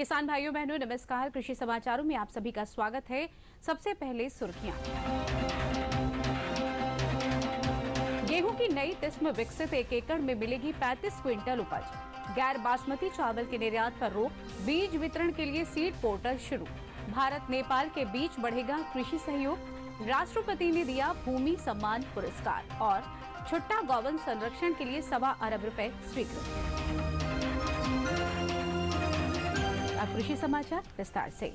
किसान भाइयों बहनों नमस्कार। कृषि समाचारों में आप सभी का स्वागत है। सबसे पहले सुर्खियां। गेहूं की नई किस्म विकसित 1 एकड़ में मिलेगी 35 क्विंटल उपज। गैर बासमती चावल के निर्यात पर रोक। बीज वितरण के लिए सीड पोर्टल शुरू। भारत नेपाल के बीच बढ़ेगा कृषि सहयोग। राष्ट्रपति ने दिया भूमि सम्मान पुरस्कार और छुट्टा गौवंश संरक्षण के लिए 1.25 अरब रुपए स्वीकृत। अब कृषि समाचार विस्तार से।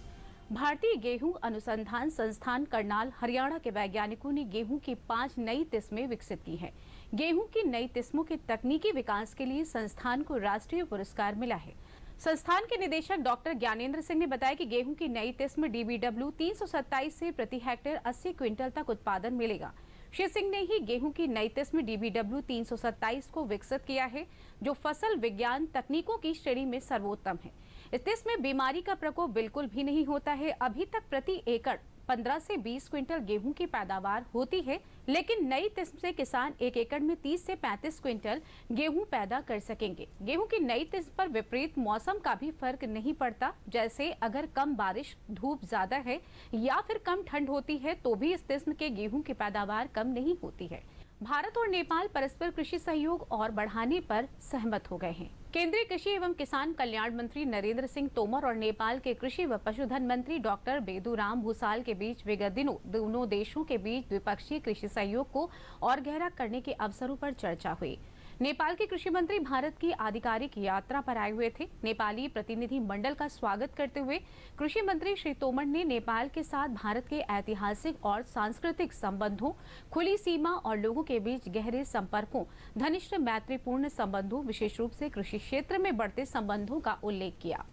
भारतीय गेहूं अनुसंधान संस्थान करनाल हरियाणा के वैज्ञानिकों ने गेहूं की 5 नई किस्में विकसित की हैं। गेहूं की नई किस्मों के तकनीकी विकास के लिए संस्थान को राष्ट्रीय पुरस्कार मिला है। संस्थान के निदेशक डॉक्टर ज्ञानेंद्र सिंह ने बताया कि गेहूं की नई किस्म DBW 327 से प्रति हेक्टेयर 80 क्विंटल तक उत्पादन मिलेगा। श्री सिंह ने ही गेहूं की नई किस्म DBW 327 को विकसित किया है, जो फसल विज्ञान तकनीकों की श्रेणी में सर्वोत्तम है। इस किस्म में बीमारी का प्रकोप बिल्कुल भी नहीं होता है। अभी तक प्रति एकड़ 15 से 20 क्विंटल गेहूं की पैदावार होती है, लेकिन नई किस्म से किसान 1 एकड़ में 30 से 35 क्विंटल गेहूं पैदा कर सकेंगे। गेहूं की नई किस्म पर विपरीत मौसम का भी फर्क नहीं पड़ता। जैसे अगर कम बारिश, धूप ज्यादा है या फिर कम ठंड होती है तो भी इस किस्म के गेहूं की पैदावार कम नहीं होती है। भारत और नेपाल परस्पर कृषि सहयोग और बढ़ाने पर सहमत हो गए हैं। केंद्रीय कृषि एवं किसान कल्याण मंत्री नरेंद्र सिंह तोमर और नेपाल के कृषि व पशुधन मंत्री डॉक्टर बेदूराम भूसाल के बीच विगत दिनों दोनों देशों के बीच द्विपक्षीय कृषि सहयोग को और गहरा करने के अवसरों पर चर्चा हुई। नेपाल के कृषि मंत्री भारत की आधिकारिक यात्रा पर आए हुए थे। नेपाली प्रतिनिधि मंडल का स्वागत करते हुए कृषि मंत्री श्री तोमर ने नेपाल के साथ भारत के ऐतिहासिक और सांस्कृतिक संबंधों, खुली सीमा और लोगों के बीच गहरे संपर्कों, घनिष्ठ मैत्रीपूर्ण संबंधों, विशेष रूप से कृषि क्षेत्र में बढ़ते संबंधों का उल्लेख किया।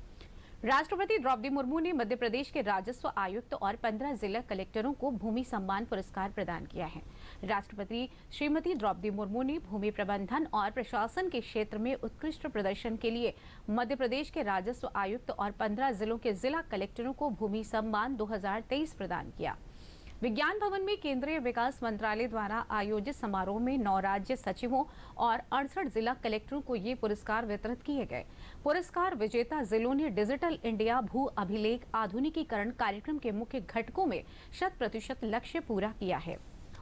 राष्ट्रपति द्रौपदी मुर्मू ने मध्य प्रदेश के राजस्व आयुक्त और 15 जिला कलेक्टरों को भूमि सम्मान पुरस्कार प्रदान किया है। राष्ट्रपति श्रीमती द्रौपदी मुर्मू ने भूमि प्रबंधन और प्रशासन के क्षेत्र में उत्कृष्ट प्रदर्शन के लिए मध्य प्रदेश के राजस्व आयुक्त और 15 जिलों के जिला कलेक्टरों को भूमि सम्मान 2023 प्रदान किया। विज्ञान भवन में केंद्रीय विकास मंत्रालय द्वारा आयोजित समारोह में 9 राज्य सचिवों और 68 जिला कलेक्टरों को ये पुरस्कार वितरित किए गए। पुरस्कार विजेता जिलों ने डिजिटल इंडिया भू अभिलेख आधुनिकीकरण कार्यक्रम के मुख्य घटकों में 100% लक्ष्य पूरा किया है।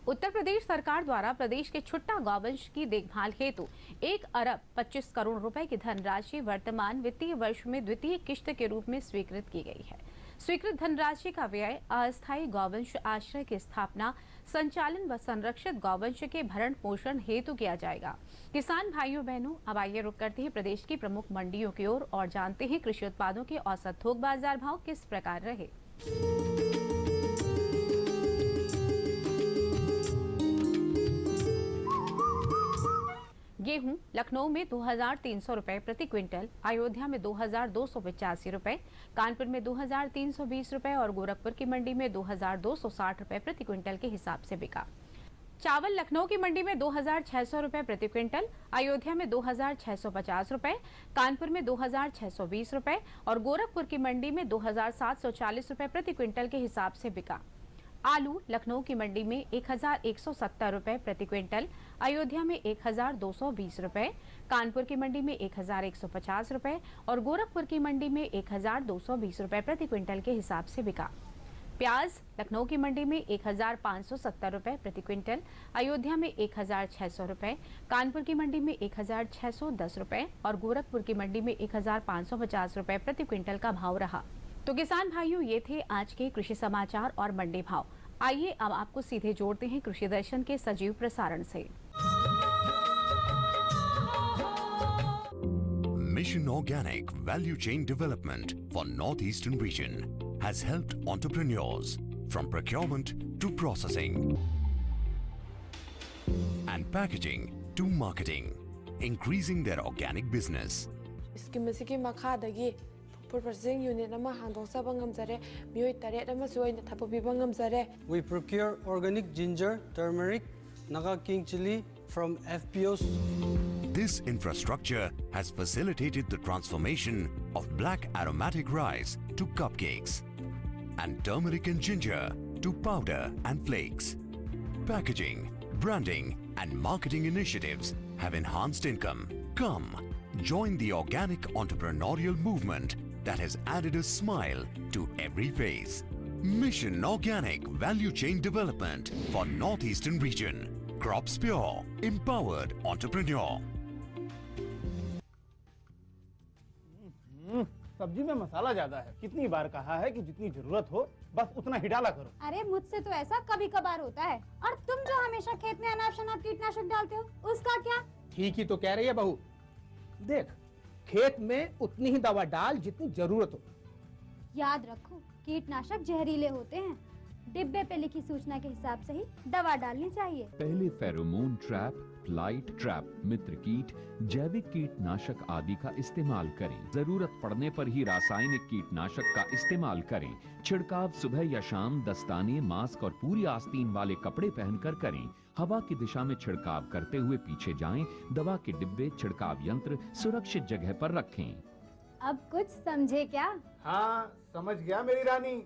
उत्तर प्रदेश सरकार द्वारा प्रदेश के छुट्टा गौवंश की देखभाल हेतु 1 अरब 25 करोड़ रुपए की धनराशि वर्तमान वित्तीय वर्ष में द्वितीय किश्त के रूप में स्वीकृत की गई है। स्वीकृत धनराशि का व्यय अस्थायी गौवंश आश्रय की स्थापना, संचालन व संरक्षित गौवंश के भरण पोषण हेतु किया जाएगा। किसान भाइयों बहनों, अब आइए रुक करते हैं प्रदेश की प्रमुख मंडियों की ओर और जानते हैं कृषि उत्पादों के औसत थोक बाजार भाव किस प्रकार रहे। गेहूं लखनऊ में 2300 रुपए प्रति क्विंटल, अयोध्या में 2285 रुपए, कानपुर में 2320 रुपए और गोरखपुर की मंडी में 2260 रुपए प्रति क्विंटल के हिसाब से बिका। चावल लखनऊ की मंडी में 2600 रुपए प्रति क्विंटल, अयोध्या में 2650 रुपए, कानपुर में 2620 रुपए और गोरखपुर की मंडी में 2740 रुपए प्रति क्विंटल के हिसाब से बिका। आलू लखनऊ की मंडी में 1170 रुपए प्रति क्विंटल, अयोध्या में 1220 रुपए, कानपुर की मंडी में 1150 रुपए और गोरखपुर की मंडी में 1220 रुपए प्रति क्विंटल के हिसाब से बिका। प्याज लखनऊ की मंडी में 1570 रुपए प्रति क्विंटल, अयोध्या में 1600 रुपए, कानपुर की मंडी में 1610 रुपए और गोरखपुर की मंडी में 1550 रुपए प्रति क्विंटल का भाव रहा। तो किसान भाइयों, ये थे आज के कृषि समाचार और मंडी भाव। आइए अब आपको सीधे जोड़ते हैं कृषि दर्शन के सजीव प्रसारण से। Mission Organic Value Chain Development for Northeastern Region has helped entrepreneurs from procurement to processing and packaging to marketing, increasing their organic business. Food processing unit nama handong ngamjare mioi taret ama soina thapobiba ngamjare. We procure organic ginger, turmeric, Naga King chili from FPOs. This infrastructure has facilitated the transformation of black aromatic rice to cupcakes and turmeric and ginger to powder and flakes. Packaging, branding and marketing initiatives have enhanced income. Come, join the organic entrepreneurial movement that has added a smile to every face. Mission Organic Value Chain Development for Northeastern Region. Crops Pure, empowered entrepreneur. सब्जी में मसाला ज्यादा है। कितनी बार कहा है कि जितनी जरूरत हो बस उतना ही डाला करो। अरे मुझसे तो ऐसा कभी कभार होता है। और तुम जो हमेशा खेत में अनाप शनाप कीटनाशक डालते हो, उसका क्या? ठीक ही तो कह रही है बहू। देख, खेत में उतनी ही दवा डाल जितनी जरूरत हो। याद रखो, कीटनाशक जहरीले होते हैं। डिब्बे पे लिखी सूचना के हिसाब से ही दवा डालनी चाहिए। पहले फेरोमोन ट्रैप, फ्लाइट ट्रैप, मित्र कीट, जैविक कीटनाशक आदि का इस्तेमाल करें। जरूरत पड़ने पर ही रासायनिक कीटनाशक का इस्तेमाल करें। छिड़काव सुबह या शाम दस्ताने, मास्क और पूरी आस्तीन वाले कपड़े पहनकर करें। हवा की दिशा में छिड़काव करते हुए पीछे जाएं। दवा के डिब्बे, छिड़काव यंत्र सुरक्षित जगह पर रखें। अब कुछ समझे क्या? हाँ, समझ गया मेरी रानी।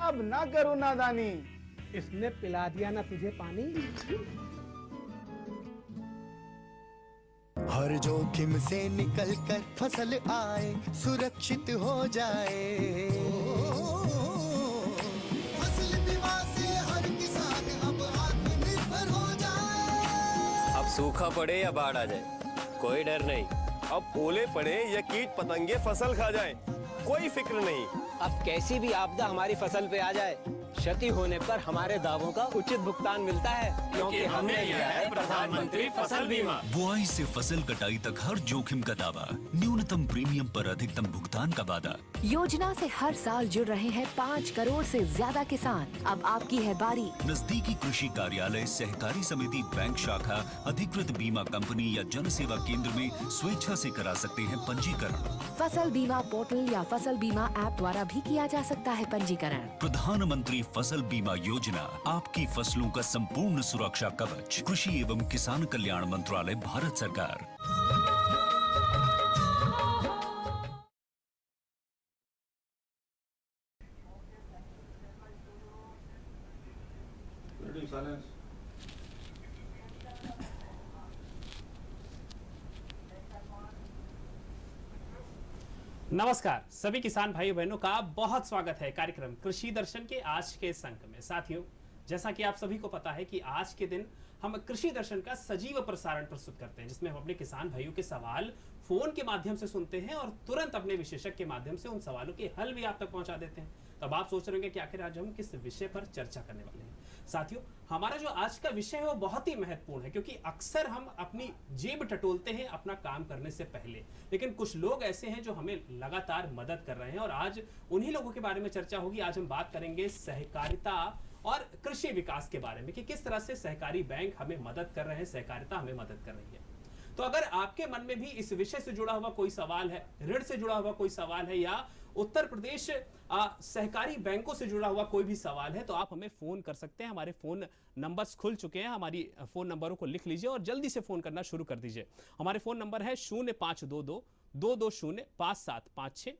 अब ना करो नादानी। इसने पिला दिया ना तुझे पानी। हर जोखिम से निकल कर फसल आए, सुरक्षित हो जाए। फसल बीमा से हर किसान अब आत्मनिर्भर हो जाए। अब सूखा पड़े या बाढ़ आ जाए, कोई डर नहीं। अब ओले पड़े या कीट पतंगे फसल खा जाए, कोई फिक्र नहीं। अब कैसी भी आपदा हमारी फसल पे आ जाए, क्षति होने पर हमारे दावों का उचित भुगतान मिलता है, क्योंकि हमने लिया है प्रधानमंत्री फसल बीमा। बुआई से फसल कटाई तक हर जोखिम का दावा, न्यूनतम प्रीमियम पर अधिकतम भुगतान का वादा। योजना से हर साल जुड़ रहे हैं 5 करोड़ से ज्यादा किसान। अब आपकी है बारी। नजदीकी कृषि कार्यालय, सहकारी समिति, बैंक शाखा, अधिकृत बीमा कंपनी या जन सेवा केंद्र में स्वेच्छा से करा सकते हैं पंजीकरण। फसल बीमा पोर्टल या फसल बीमा ऐप द्वारा भी किया जा सकता है पंजीकरण। प्रधानमंत्री फसल बीमा योजना, आपकी फसलों का संपूर्ण सुरक्षा कवच। कृषि एवं किसान कल्याण मंत्रालय, भारत सरकार। नमस्कार सभी किसान भाई बहनों का बहुत स्वागत है कार्यक्रम कृषि दर्शन के आज के इस अंक में। साथियों, जैसा कि आप सभी को पता है कि आज के दिन हम कृषि दर्शन का सजीव प्रसारण प्रस्तुत करते हैं, जिसमें हम अपने किसान भाइयों के सवाल फोन के माध्यम से सुनते हैं और तुरंत अपने विशेषज्ञ के माध्यम से उन सवालों के हल भी आप तक पहुंचा देते हैं। तब आप सोच रहे होंगे कि आखिर आज हम किस विषय पर चर्चा करने वाले हैं। साथियों, हमारा जो आज का विषय है वो बहुत ही महत्वपूर्ण है, क्योंकि अक्सर हम अपनी जेब टटोलते हैं अपना काम करने से पहले, लेकिन कुछ लोग ऐसे हैं जो हमें लगातार मदद कर रहे हैं और आज उन्हीं लोगों के बारे में चर्चा होगी। आज हम बात करेंगे सहकारिता और कृषि विकास के बारे में कि किस तरह से सहकारी बैंक हमें मदद कर रहे हैं, सहकारिता हमें मदद कर रही है। तो अगर आपके मन में भी इस विषय से जुड़ा हुआ कोई सवाल है, ऋण से जुड़ा हुआ कोई सवाल है या उत्तर प्रदेश सहकारी बैंकों से जुड़ा हुआ कोई भी सवाल है, तो आप हमें फोन कर सकते हैं। हमारे फोन नंबर्स खुल चुके हैं, हमारी फोन नंबरों को लिख लीजिए और जल्दी से फोन करना शुरू कर दीजिए। हमारे फोन नंबर है 0522-220-5756।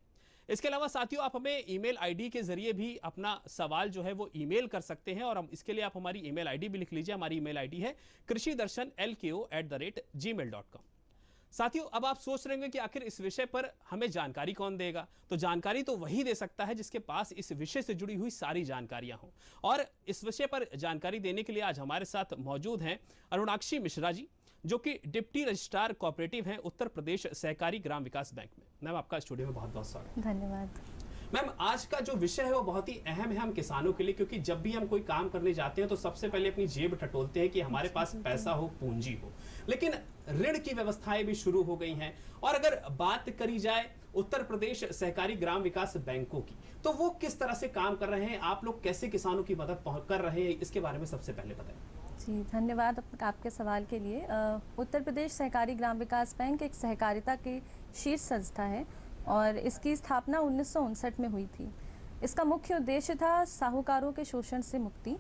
इसके अलावा साथियों, आप हमें ईमेल आईडी के जरिए भी अपना सवाल जो है वो ईमेल कर सकते हैं और हम इसके लिए आप हमारी ईमेल आईडी भी लिख लीजिए। हमारी ईमेल आईडी है krishidarshanlko@gmail.com। साथियों, अब आप सोच रहे होंगे कि आखिर इस विषय पर हमें जानकारी कौन देगा, तो जानकारी तो वही दे सकता है जिसके पास इस विषय से जुड़ी हुई सारी जानकारियां हों। और इस विषय पर जानकारी देने के लिए आज हमारे साथ मौजूद हैं अरुणाक्षी मिश्रा जी, जो कि डिप्टी रजिस्ट्रार कोऑपरेटिव हैं उत्तर प्रदेश सहकारी ग्राम विकास बैंक में। मैम, आपका स्टूडियो में बहुत बहुत स्वागत। धन्यवाद। मैम, आज का जो विषय है वो बहुत ही अहम है हम किसानों के लिए, क्योंकि जब भी हम कोई काम करने जाते हैं तो सबसे पहले अपनी जेब टटोलते हैं कि हमारे पास पैसा हो, पूंजी हो, लेकिन ऋण की व्यवस्थाएं भी शुरू हो गई हैं। और अगर बात करी जाए उत्तर प्रदेश सहकारी ग्राम विकास बैंकों की, तो वो किस तरह से काम कर रहे हैं, आप लोग कैसे किसानों की मदद कर रहे हैं, इसके बारे में सबसे पहले बताएं। जी, धन्यवाद आपके सवाल के लिए। उत्तर प्रदेश सहकारी ग्राम विकास बैंक एक सहकारिता की शीर्ष संस्था है और इसकी स्थापना 1959 में हुई थी। इसका मुख्य उद्देश्य था साहूकारों के शोषण से मुक्ति,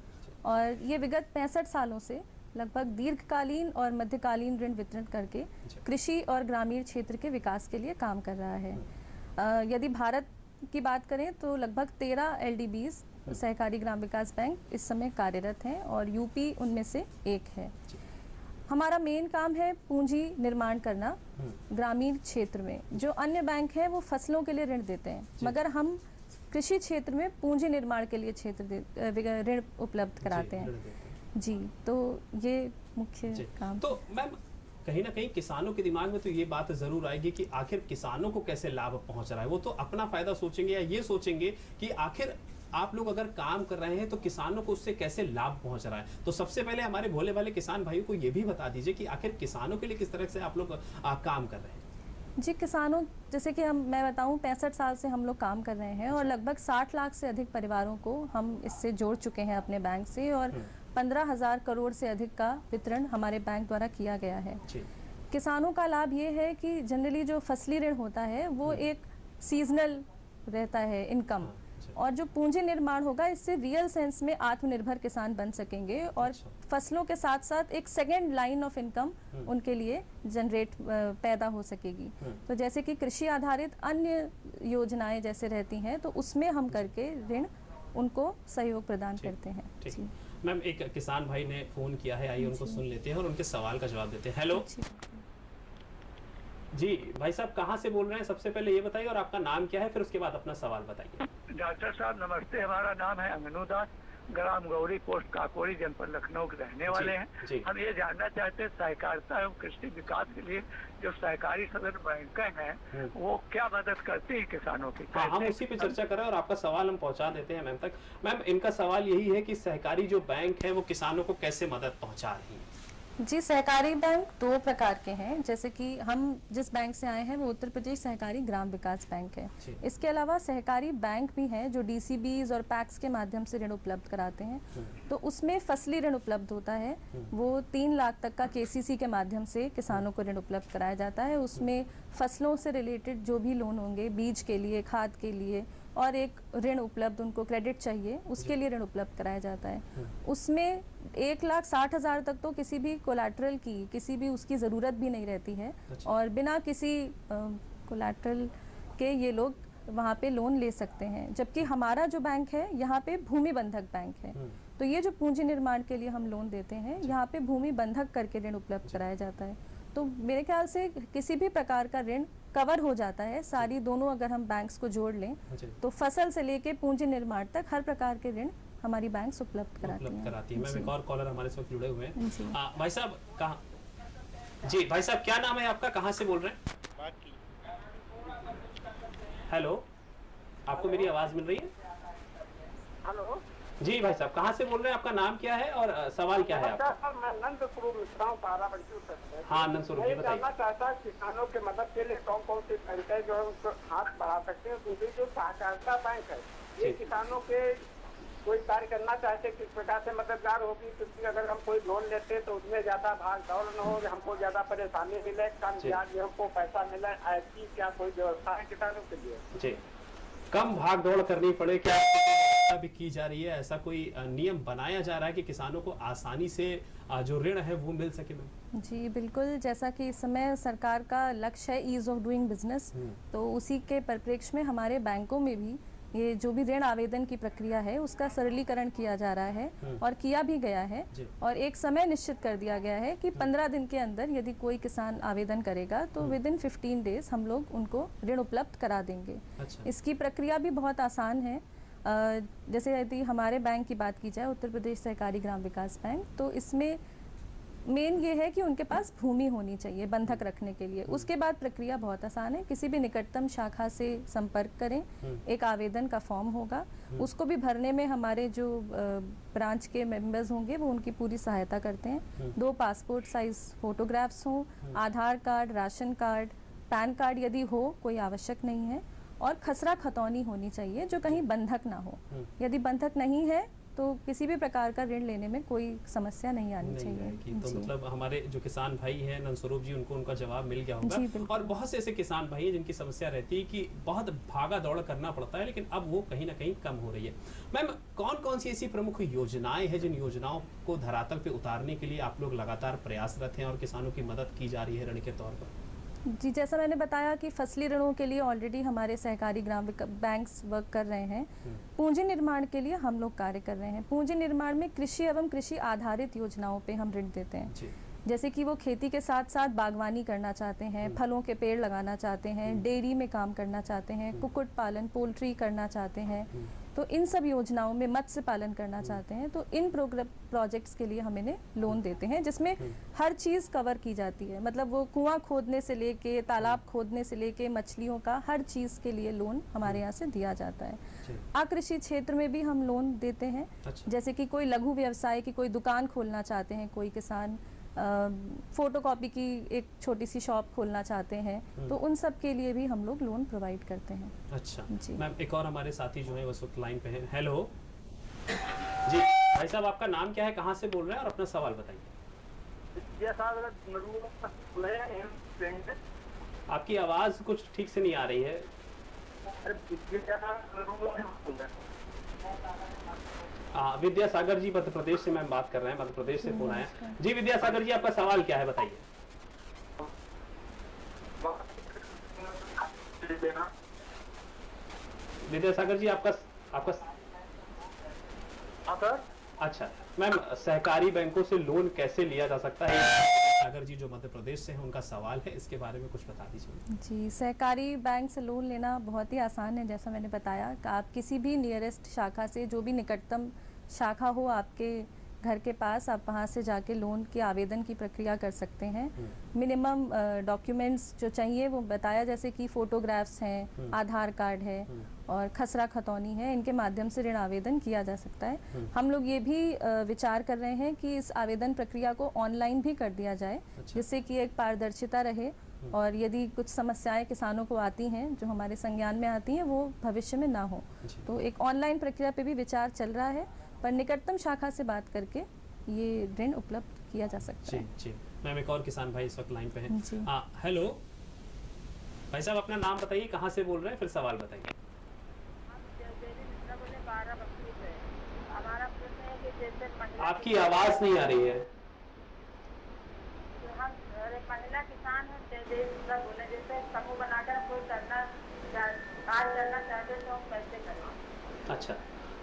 और ये विगत 65 सालों से लगभग दीर्घकालीन और मध्यकालीन ऋण वितरण करके कृषि और ग्रामीण क्षेत्र के विकास के लिए काम कर रहा है। यदि भारत की बात करें तो लगभग 13 LDBs सहकारी ग्राम विकास बैंक इस समय कार्यरत हैं और यूपी उनमें से एक है। हमारा मेन काम है पूंजी निर्माण करना ग्रामीण क्षेत्र में। जो अन्य बैंक है वो फसलों के लिए ऋण देते हैं, मगर हम कृषि क्षेत्र में पूंजी निर्माण के लिए ऋण उपलब्ध कराते हैं जी। तो ये मुख्य काम। तो मैम कहीं ना कहीं किसानों के दिमाग में तो ये बात जरूर आएगी कि आखिर किसानों को कैसे लाभ पहुंच रहा है। वो तो अपना फायदा सोचेंगे या ये सोचेंगे कि आखिर आप लोग अगर काम कर रहे हैं तो किसानों को उससे कैसे लाभ पहुंच रहा है। तो सबसे पहले हमारे भोले वाले किसान भाइयों को ये भी बता दीजिए कि आखिर किसानों के लिए किस तरह से आप लोग काम कर रहे हैं। जी, किसानों जैसे कि मैं बताऊं 65 साल से हम लोग काम कर रहे हैं और लगभग 60 लाख से अधिक परिवारों को हम इससे जोड़ चुके हैं अपने बैंक से, और 15,000 करोड़ से अधिक का वितरण हमारे बैंक द्वारा किया गया है। किसानों का लाभ ये है कि जनरली जो फसली ऋण होता है वो एक सीजनल रहता है इनकम, और जो पूंजी निर्माण होगा इससे रियल सेंस में आत्मनिर्भर किसान बन सकेंगे और फसलों के साथ साथ एक सेकेंड लाइन ऑफ इनकम उनके लिए जनरेट पैदा हो सकेगी। तो जैसे कि कृषि आधारित अन्य योजनाएं जैसे रहती हैं तो उसमें हम करके ऋण उनको सहयोग प्रदान करते हैं। मैम एक किसान भाई ने फोन किया है, आइए उनको सुन लेते हैं और उनके सवाल का जवाब देते हैं। हेलो जी भाई साहब, कहाँ से बोल रहे हैं? सबसे पहले ये बताइए और आपका नाम क्या है, फिर उसके बाद अपना सवाल बताइए। डॉक्टर साहब नमस्ते, हमारा नाम है अंगनू दास, ग्राम गौरी, पोस्ट काकोरी, जनपद लखनऊ के रहने वाले हैं। हम ये जानना चाहते हैं सहकारिता एवं कृषि विकास के लिए जो सहकारी सदन बैंक हैं वो क्या मदद करती है किसानों की? हम उसी पे चर्चा कर रहे हैं और आपका सवाल हम पहुंचा देते हैं मैम तक। मैम इनका सवाल यही है कि सहकारी जो बैंक है वो किसानों को कैसे मदद पहुंचा रही है? जी, सहकारी बैंक 2 प्रकार के हैं। जैसे कि हम जिस बैंक से आए हैं वो उत्तर प्रदेश सहकारी ग्राम विकास बैंक है। इसके अलावा सहकारी बैंक भी हैं जो डीसीबीज और पैक्स के माध्यम से ऋण उपलब्ध कराते हैं। तो उसमें फसली ऋण उपलब्ध होता है, वो 3 लाख तक का केसीसी के माध्यम से किसानों को ऋण उपलब्ध कराया जाता है। उसमें फसलों से रिलेटेड जो भी लोन होंगे, बीज के लिए, खाद के लिए, और एक ऋण उपलब्ध उनको क्रेडिट चाहिए उसके लिए ऋण उपलब्ध कराया जाता है। उसमें 1,60,000 तक तो किसी भी कोलैटरल की, किसी भी उसकी ज़रूरत भी नहीं रहती है, और बिना किसी कोलैटरल के ये लोग वहाँ पे लोन ले सकते हैं। जबकि हमारा जो बैंक है यहाँ पे भूमि बंधक बैंक है। तो ये जो पूंजी निर्माण के लिए हम लोन देते हैं, यहाँ पे भूमि बंधक करके ऋण उपलब्ध कराया जाता है। तो मेरे ख्याल से किसी भी प्रकार का ऋण कवर हो जाता है, सारी दोनों अगर हम बैंक्स को जोड़ लें तो फसल से लेके पूंजी निर्माण तक हर प्रकार के ऋण हमारी बैंक्स उपलब्ध कराती हैं। मैम एक और कॉलर हमारे साथ जुड़े हुए हैं। भाई साहब कहाँ? जी भाई साहब क्या नाम है आपका, कहाँ से बोल रहे हैं? हेलो, आपको मेरी आवाज मिल रही है? हेलो जी भाई साहब, कहाँ से बोल रहे हैं? आपका नाम क्या है और सवाल क्या है आपका? मैं नंद स्वरूप मिश्रा हूँ, बाराबंकी से। हाँ नंद स्वरूप जी बताइए। जानना चाहता किसानों के मदद के लिए कौन कौन सी बैंक है जो उनको हाथ बढ़ा सकते हैं। दूसरी जो सहकारिता बैंक है ये किसानों के कोई कार्य करना चाहते किस प्रकार से मददगार होगी? क्योंकि अगर हम कोई लोन लेते हैं तो उसमें ज्यादा भाग दौड़ न हो, हमको ज्यादा परेशानी मिले, कम ब्याज में हमको पैसा मिले, ऐसी क्या कोई व्यवस्था है किसानों के लिए? जी, कम भाग दौड़ करनी पड़े, क्या भी की जा रही है? ऐसा कोई नियम बनाया जा रहा है कि किसानों को आसानी से जो ऋण है वो मिल सके? जी बिल्कुल, जैसा कि इस समय सरकार का लक्ष्य है ईज ऑफ डूइंग बिजनेस, तो उसी के परिप्रेक्ष्य में हमारे बैंकों में भी ये जो भी ऋण आवेदन की प्रक्रिया है उसका सरलीकरण किया जा रहा है और किया भी गया है। और एक समय निश्चित कर दिया गया है कि 15 दिन के अंदर यदि कोई किसान आवेदन करेगा तो विद इन 15 डेज हम लोग उनको ऋण उपलब्ध करा देंगे। इसकी प्रक्रिया भी बहुत आसान है। जैसे यदि हमारे बैंक की बात की जाए, उत्तर प्रदेश सहकारी ग्राम विकास बैंक, तो इसमें मेन ये है कि उनके पास भूमि होनी चाहिए बंधक रखने के लिए। उसके बाद प्रक्रिया बहुत आसान है, किसी भी निकटतम शाखा से संपर्क करें, एक आवेदन का फॉर्म होगा, उसको भी भरने में हमारे जो ब्रांच के मेंबर्स होंगे वो उनकी पूरी सहायता करते हैं। 2 पासपोर्ट साइज फोटोग्राफ्स हों, Aadhaar card, ration card, PAN card यदि हो कोई आवश्यक नहीं है, और खसरा खतौनी होनी चाहिए जो कहीं बंधक ना हो। यदि बंधक नहीं है तो किसी भी प्रकार का ऋण लेने में कोई समस्या नहीं आनी चाहिए। तो मतलब हमारे जो किसान भाई हैं नंद स्वरूप जी, उनको उनका जवाब मिल गया होगा। और बहुत से ऐसे किसान भाई हैं जिनकी समस्या रहती है कि बहुत भागा दौड़ करना पड़ता है, लेकिन अब वो कहीं ना कहीं कम हो रही है। मैम कौन कौन सी ऐसी प्रमुख योजनाएं हैं जिन योजनाओं को धरातल पे उतारने के लिए आप लोग लगातार प्रयासरत हैं और किसानों की मदद की जा रही है ऋण के तौर पर? जी, जैसा मैंने बताया कि फसली ऋणों के लिए ऑलरेडी हमारे सहकारी ग्राम बैंक्स वर्क कर रहे हैं। पूंजी निर्माण के लिए हम लोग कार्य कर रहे हैं। पूंजी निर्माण में कृषि एवं कृषि आधारित योजनाओं पे हम ऋण देते हैं। जैसे कि वो खेती के साथ साथ बागवानी करना चाहते हैं, फलों के पेड़ लगाना चाहते हैं, डेयरी में काम करना चाहते हैं, कुक्कुट पालन, पोल्ट्री करना चाहते हैं, तो इन सब योजनाओं में मत्स्य पालन करना चाहते हैं, तो इन प्रोजेक्ट्स के लिए हम इन्हें लोन देते हैं, जिसमें हर चीज़ कवर की जाती है। मतलब वो कुआं खोदने से लेके तालाब खोदने से लेके मछलियों का हर चीज़ के लिए लोन हमारे यहाँ से दिया जाता है। अकृषि क्षेत्र में भी हम लोन देते हैं। जैसे कि कोई लघु व्यवसाय की कोई दुकान खोलना चाहते हैं, कोई किसान फोटोकॉपी की एक छोटी सी शॉप खोलना चाहते हैं, तो उन सब के लिए भी हम लोग लोन प्रोवाइड करते हैं। अच्छा जी मैम, एक और हमारे साथी जो है उस वक्त लाइन पे हैं। हेलो जी भाई साहब, आपका नाम क्या है, कहाँ से बोल रहे हैं और अपना सवाल बताइए। आपकी आवाज़ कुछ ठीक से नहीं आ रही है। विद्यासागर जी मध्य प्रदेश से मैम बात कर रहे हैं, मध्य प्रदेश से फोन आया जी। विद्यासागर जी, आपका सवाल क्या है, बताइए। विद्यासागर जी, आपका अच्छा मैम, सहकारी बैंकों से लोन कैसे लिया जा सकता है? सागर जी जो मध्य प्रदेश से हैं, उनका सवाल है, इसके बारे में कुछ बता दीजिए। जी, सहकारी बैंक से लोन लेना बहुत ही आसान है। जैसा मैंने बताया कि आप किसी भी नियरेस्ट शाखा से, जो भी निकटतम शाखा हो आपके घर के पास, आप वहाँ से जाके लोन के आवेदन की प्रक्रिया कर सकते हैं। मिनिमम डॉक्यूमेंट्स जो चाहिए वो बताया, जैसे कि फ़ोटोग्राफ्स हैं, आधार कार्ड है और खसरा खतौनी है, इनके माध्यम से ऋण आवेदन किया जा सकता है। हम लोग ये भी विचार कर रहे हैं कि इस आवेदन प्रक्रिया को ऑनलाइन भी कर दिया जाए, जिससे कि एक पारदर्शिता रहे और यदि कुछ समस्याएं किसानों को आती हैं, जो हमारे संज्ञान में आती हैं, वो भविष्य में ना हो। तो एक ऑनलाइन प्रक्रिया पे भी विचार चल रहा है, पर निकटतम शाखा से बात करके ये ऋण उपलब्ध किया जा सकता है। जी मैम, एक और किसान भाई इस वक्त लाइन पे हैं। हेलो भाई साहब, अपना नाम बताइए, कहाँ से बोल रहे हैं, फिर सवाल बताइए। आपकी आवाज़ नहीं आ रही है। महिला किसान है, जैसे समूह बनाकर कोई कार्य करना चाहते तो हम कैसे करें? अच्छा,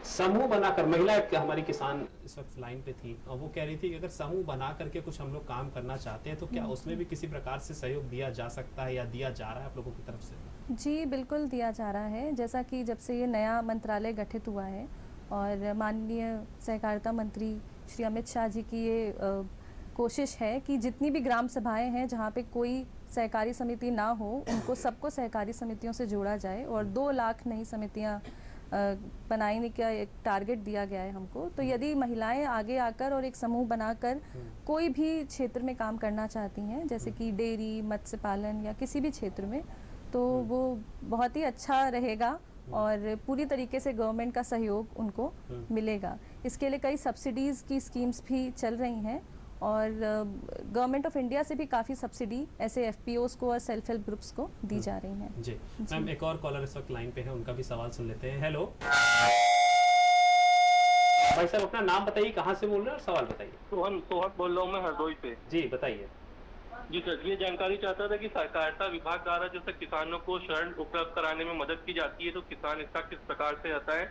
समूह बनाकर महिला हमारी किसान इस वक्त लाइन पे थी और वो कह रही थी कि अगर समूह बना करके कुछ हम लोग काम करना चाहते हैं तो क्या उसमें भी किसी प्रकार से सहयोग दिया जा सकता है या दिया जा रहा है आप लोगों की तरफ से? जी बिल्कुल दिया जा रहा है। जैसा कि जब से ये नया मंत्रालय गठित हुआ है और माननीय सहकारिता मंत्री श्री अमित शाह जी की ये कोशिश है कि जितनी भी ग्राम सभाएं हैं जहाँ पे कोई सहकारी समिति ना हो, उनको सबको सहकारी समितियों से जोड़ा जाए और 2 लाख नई समितियाँ बनाने का एक टारगेट दिया गया है हमको। तो यदि महिलाएं आगे आकर और एक समूह बनाकर कोई भी क्षेत्र में काम करना चाहती हैं, जैसे कि डेयरी, मत्स्य पालन या किसी भी क्षेत्र में, तो वो बहुत ही अच्छा रहेगा और पूरी तरीके से गवर्नमेंट का सहयोग उनको मिलेगा। इसके लिए कई सब्सिडीज़ की स्कीम्स भी चल रही हैं और गवर्नमेंट ऑफ इंडिया से भी काफ़ी सब्सिडी ऐसे एफपीओस को और सेल्फ हेल्प ग्रुप्स को दी जा रही हैं। जी मैम, एक और कॉलर इस वक्त लाइन पे है, उनका भी सवाल सुन लेते हैं। हेलो भाई साहब, अपना नाम बताइए, कहाँ से बोल रहे हैं और सवाल बताइए। सोहन बोल रहा हूँ मैं, हरदोई से। जी बताइए। जी सर, ये जानकारी चाहता था कि सहकारिता विभाग द्वारा जैसे किसानों को ऋण उपलब्ध कराने में मदद की जाती है, तो किसान इसका किस प्रकार से आता है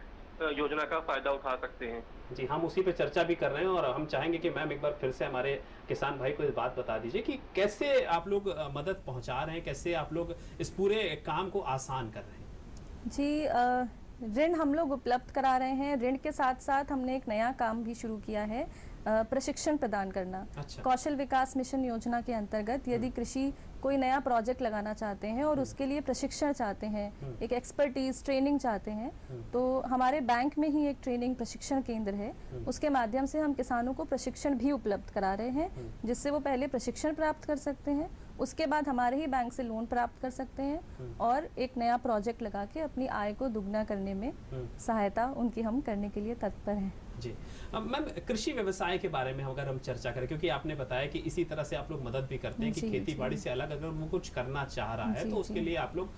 योजना का फायदा उठा सकते हैं? जी, हम उसी पे चर्चा भी कर रहे हैं और हम चाहेंगे कि मैम एक बार फिर से हमारे किसान भाई को इस बात बता दीजिए कि कैसे आप लोग मदद पहुंचा रहे हैं, कैसे आप लोग इस पूरे काम को आसान कर रहे हैं। जी, ऋण हम लोग उपलब्ध करा रहे हैं। ऋण के साथ साथ हमने एक नया काम भी शुरू किया है, प्रशिक्षण प्रदान करना। कौशल विकास मिशन योजना के अंतर्गत यदि कृषि कोई नया प्रोजेक्ट लगाना चाहते हैं और उसके लिए प्रशिक्षण चाहते हैं, एक एक्सपर्टीज ट्रेनिंग चाहते हैं, तो हमारे बैंक में ही एक ट्रेनिंग प्रशिक्षण केंद्र है। उसके माध्यम से हम किसानों को प्रशिक्षण भी उपलब्ध करा रहे हैं, जिससे वो पहले प्रशिक्षण प्राप्त कर सकते हैं, उसके बाद हमारे ही बैंक से लोन प्राप्त कर सकते हैं और एक नया प्रोजेक्ट लगा के अपनी आय को दुगना करने में सहायता उनकी हम करने के लिए तत्पर हैं। जी मैम, कृषि व्यवसाय के बारे में अगर हम चर्चा करें, क्योंकि आपने बताया कि इसी तरह से आप लोग मदद भी करते हैं कि खेती बाड़ी से अलग अगर वो कुछ करना चाह रहा है तो उसके लिए आप लोग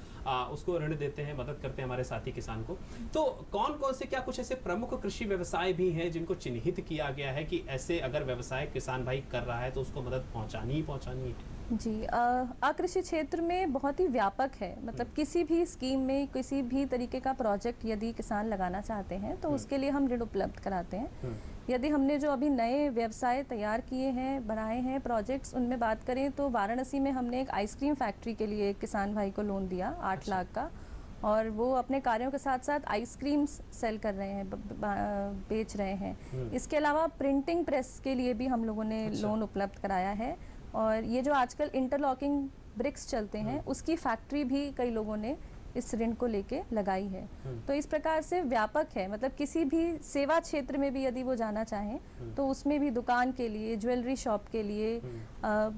उसको ऋण देते हैं, मदद करते हैं हमारे साथी किसान को। तो कौन कौन से क्या कुछ ऐसे प्रमुख कृषि व्यवसाय भी हैं जिनको चिन्हित किया गया है कि ऐसे अगर व्यवसाय किसान भाई कर रहा है तो उसको मदद पहुंचानी ही पहुंचानी है? जी, अकृषि क्षेत्र में बहुत ही व्यापक है। मतलब किसी भी स्कीम में किसी भी तरीके का प्रोजेक्ट यदि किसान लगाना चाहते हैं तो उसके लिए हम ऋण उपलब्ध कराते हैं। यदि हमने जो अभी नए व्यवसाय तैयार किए हैं, बनाए हैं प्रोजेक्ट्स, उनमें बात करें तो वाराणसी में हमने एक आइसक्रीम फैक्ट्री के लिए एक किसान भाई को लोन दिया 8 लाख का, और वो अपने कार्यों के साथ साथ आइसक्रीम्स सेल कर रहे हैं, बेच रहे हैं। इसके अलावा प्रिंटिंग प्रेस के लिए भी हम लोगों ने लोन उपलब्ध कराया है, और ये जो आजकल इंटरलॉकिंग ब्रिक्स चलते हैं उसकी फैक्ट्री भी कई लोगों ने इस ऋण को लेके लगाई है। तो इस प्रकार से व्यापक है, मतलब किसी भी सेवा क्षेत्र में भी यदि वो जाना चाहें तो उसमें भी दुकान के लिए, ज्वेलरी शॉप के लिए,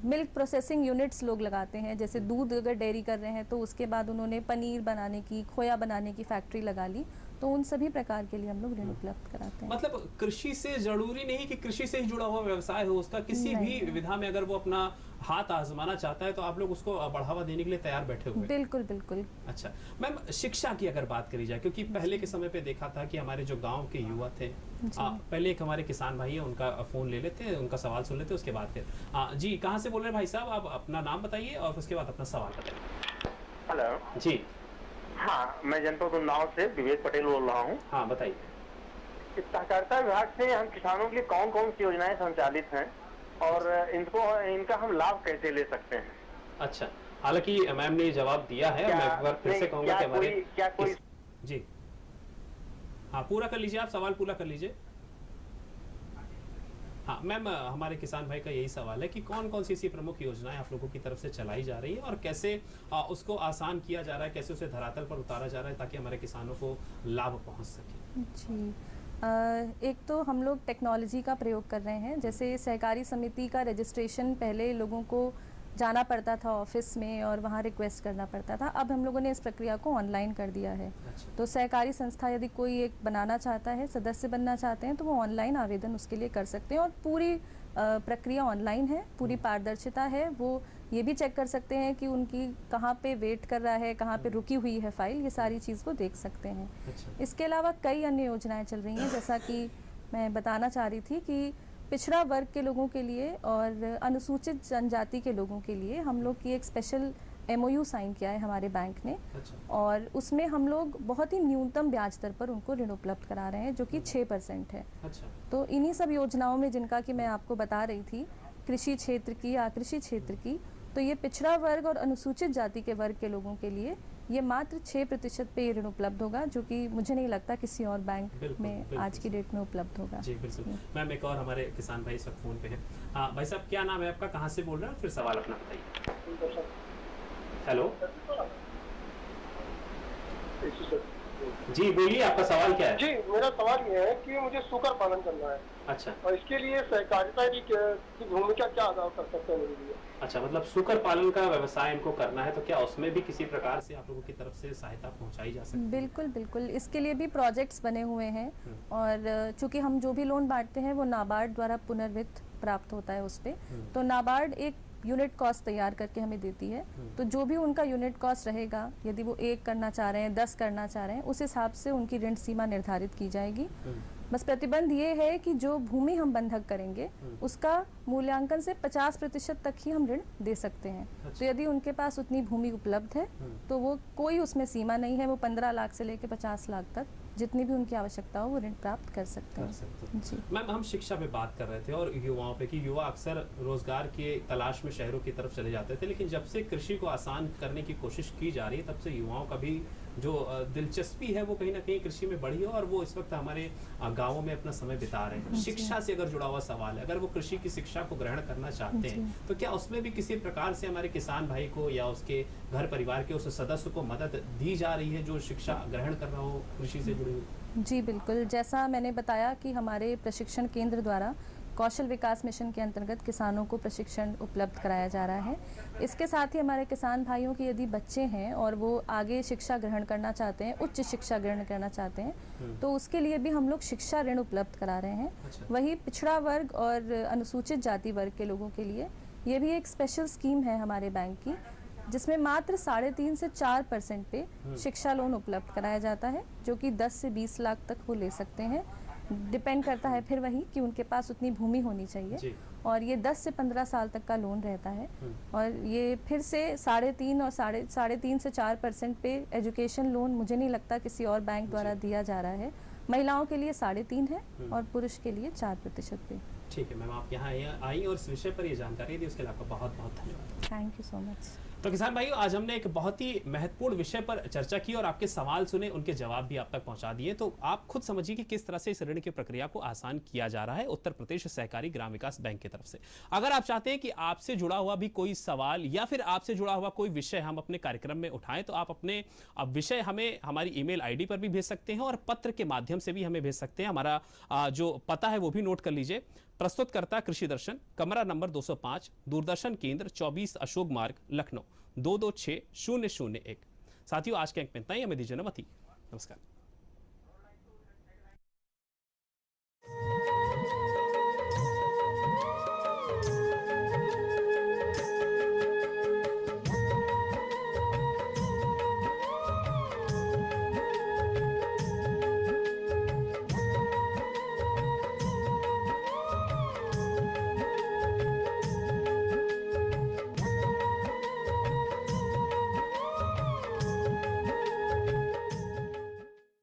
मिल्क प्रोसेसिंग यूनिट्स लोग लगाते हैं, जैसे दूध अगर डेयरी कर रहे हैं तो उसके बाद उन्होंने पनीर बनाने की, खोया बनाने की फैक्ट्री लगा ली, तो उन सभी प्रकार के लिए हम लोग ऋण उपलब्ध कराते हैं। मतलब कृषि से जरूरी नहीं कि कृषि से ही जुड़ा हुआ व्यवसाय हो, उसका किसी भी विधा में अगर वो अपना हाथ आजमाना चाहता है तो आप लोग उसको बढ़ावा देने के लिए तैयार बैठे हुए। बिल्कुल बिल्कुल। अच्छा मैम, शिक्षा की अगर बात करी जाए, क्योंकि पहले के समय पे देखा था कि हमारे जो गांव के युवा थे, पहले एक हमारे किसान भाई है, उनका फोन ले लेते हैं, उनका सवाल सुन लेते हैं, उसके बाद फिर जी कहाँ से बोल रहे हैं भाई साहब, आप अपना नाम बताइए और उसके बाद अपना सवाल बताइए। हेलो जी। हाँ, मैं जनपद उन्नाव से विवेक पटेल बोल रहा हूँ। हाँ बताइए। सहकारिता विभाग से हम किसानों के लिए कौन कौन सी योजनाएं संचालित हैं और इनका हम लाभ कैसे ले सकते हैं? अच्छा, हालांकि मैम ने जवाब दिया है, मैं एक बार फिर से कहूंगा कि हमारे जी हाँ पूरा कर लीजिए, आप सवाल पूरा कर लीजिए। हाँ मैम, हमारे किसान भाई का यही सवाल है कि कौन कौन सी ऐसी प्रमुख योजनाएं आप लोगों की तरफ से चलाई जा रही है और कैसे उसको आसान किया जा रहा है, कैसे उसे धरातल पर उतारा जा रहा है ताकि हमारे किसानों को लाभ पहुंच सके। जी, एक तो हम लोग टेक्नोलॉजी का प्रयोग कर रहे हैं, जैसे सहकारी समिति का रजिस्ट्रेशन पहले लोगों को जाना पड़ता था ऑफिस में और वहाँ रिक्वेस्ट करना पड़ता था, अब हम लोगों ने इस प्रक्रिया को ऑनलाइन कर दिया है। तो सहकारी संस्था यदि कोई एक बनाना चाहता है, सदस्य बनना चाहते हैं, तो वो ऑनलाइन आवेदन उसके लिए कर सकते हैं और पूरी प्रक्रिया ऑनलाइन है, पूरी पारदर्शिता है। वो ये भी चेक कर सकते हैं कि उनकी कहाँ पे वेट कर रहा है, कहाँ पे रुकी हुई है फाइल, ये सारी चीज़ को देख सकते हैं। इसके अलावा कई अन्य योजनाएं चल रही हैं, जैसा कि मैं बताना चाह रही थी कि पिछड़ा वर्ग के लोगों के लिए और अनुसूचित जनजाति के लोगों के लिए हम लोग की एक स्पेशल MOU साइन किया है हमारे बैंक ने। और उसमें हम लोग बहुत ही न्यूनतम ब्याज दर पर उनको ऋण उपलब्ध करा रहे हैं, जो कि 6% है। तो इन्हीं सब योजनाओं में जिनका कि मैं आपको बता रही थी, कृषि क्षेत्र की, आकृषि क्षेत्र की, तो ये पिछड़ा वर्ग और अनुसूचित जाति के वर्ग के लोगों के लिए ये मात्र 6% पे ये ऋण उपलब्ध होगा, जो कि मुझे नहीं लगता किसी और बैंक में आज की डेट में उपलब्ध होगा। जी बिल्कुल। मैम, एक और हमारे किसान भाई इस वक्त फोन पे हैं। भाई साहब, क्या नाम है आपका, कहाँ से बोल रहे हैं, फिर सवाल अपना बताइए। हेलो जी, बोलिए, आपका सवाल क्या है? जी, मेरा सवाल ये है कि मुझे सूकर पालन करना है। अच्छा। और इसके लिए सहकारिता की भूमिका क्या अदा कर सकते हैं मेरे लिए? अच्छा, मतलब सूकर पालन का व्यवसाय इनको करना है, तो क्या उसमें भी किसी प्रकार से आप लोगों की तरफ से सहायता पहुंचाई जा सकती है? बिल्कुल बिल्कुल, इसके लिए भी प्रोजेक्ट्स बने हुए हैं और चूंकि हम जो भी लोन बांटते हैं वो नाबार्ड द्वारा पुनर्वित्त प्राप्त होता है उस पे, तो नाबार्ड एक यूनिट कॉस्ट तैयार करके हमें देती है। तो जो भी उनका यूनिट कॉस्ट रहेगा, यदि वो 1 करना चाह रहे हैं, 10 करना चाह रहे हैं, उस हिसाब से उनकी ऋण सीमा निर्धारित की जाएगी। बस प्रतिबंध ये है कि जो भूमि हम बंधक करेंगे उसका मूल्यांकन से 50% तक ही हम ऋण दे सकते हैं। तो यदि उनके पास उतनी भूमि उपलब्ध है तो वो कोई उसमें सीमा नहीं है, वो 15 लाख से लेकर 50 लाख तक जितनी भी उनकी आवश्यकता हो वो ऋण प्राप्त कर सकते हैं। जी मैम, हम शिक्षा पे बात कर रहे थे और युवाओं पे कि युवा अक्सर रोजगार के तलाश में शहरों की तरफ चले जाते थे, लेकिन जब से कृषि को आसान करने की कोशिश की जा रही है तब से युवाओं का भी जो दिलचस्पी है वो कहीं ना कहीं कृषि में बढ़ी है और वो इस वक्त हमारे गांवों में अपना समय बिता रहे हैं। शिक्षा से अगर जुड़ा हुआ सवाल है, अगर वो कृषि की शिक्षा को ग्रहण करना चाहते हैं तो क्या उसमें भी किसी प्रकार से हमारे किसान भाई को या उसके घर परिवार के उस सदस्य को मदद दी जा रही है जो शिक्षा ग्रहण कर रहा हो कृषि से जुड़ी हुई? जी बिल्कुल, जैसा मैंने बताया कि हमारे प्रशिक्षण केंद्र द्वारा कौशल विकास मिशन के अंतर्गत किसानों को प्रशिक्षण उपलब्ध कराया जा रहा है। इसके साथ ही हमारे किसान भाइयों के यदि बच्चे हैं और वो आगे शिक्षा ग्रहण करना चाहते हैं, उच्च शिक्षा ग्रहण करना चाहते हैं, तो उसके लिए भी हम लोग शिक्षा ऋण उपलब्ध करा रहे हैं। वही पिछड़ा वर्ग और अनुसूचित जाति वर्ग के लोगों के लिए ये भी एक स्पेशल स्कीम है हमारे बैंक की, जिसमें मात्र 3.5 से 4% पे शिक्षा लोन उपलब्ध कराया जाता है, जो कि 10 से 20 लाख तक वो ले सकते हैं। डिपेंड करता है फिर वही कि उनके पास उतनी भूमि होनी चाहिए, और ये 10 से 15 साल तक का लोन रहता है। और ये फिर से 3.5 और 3.5 से 4% पे एजुकेशन लोन मुझे नहीं लगता किसी और बैंक द्वारा दिया जा रहा है। महिलाओं के लिए 3.5 है और पुरुष के लिए 4% पे। ठीक है मैम, आप यहाँ आई और इस विषय पर ये जानकारी दी, उसके लिए आपका बहुत बहुत धन्यवाद। Thank you so much. तो किसान भाइयों, आज हमने एक बहुत ही महत्वपूर्ण विषय पर चर्चा की और आपके सवाल सुने, उनके जवाब भी आप तक पहुंचा दिए। तो आप खुद समझिए कि किस तरह से इस ऋण की प्रक्रिया को आसान किया जा रहा है उत्तर प्रदेश सहकारी ग्राम विकास बैंक की तरफ से। अगर आप चाहते हैं कि आपसे जुड़ा हुआ भी कोई सवाल या फिर आपसे जुड़ा हुआ कोई विषय हम अपने कार्यक्रम में उठाएं, तो आप अपने विषय हमें हमारी ईमेल आईडी पर भी भेज सकते हैं और पत्र के माध्यम से भी हमें भेज सकते हैं। हमारा जो पता है वो भी नोट कर लीजिए। प्रस्तुतकर्ता कृषि दर्शन, कमरा नंबर 205, दूरदर्शन केंद्र 24 अशोक मार्ग, लखनऊ 226001। साथियों, आज के अंक में इतना ही। हमें दीजिए अनुमति। नमस्कार।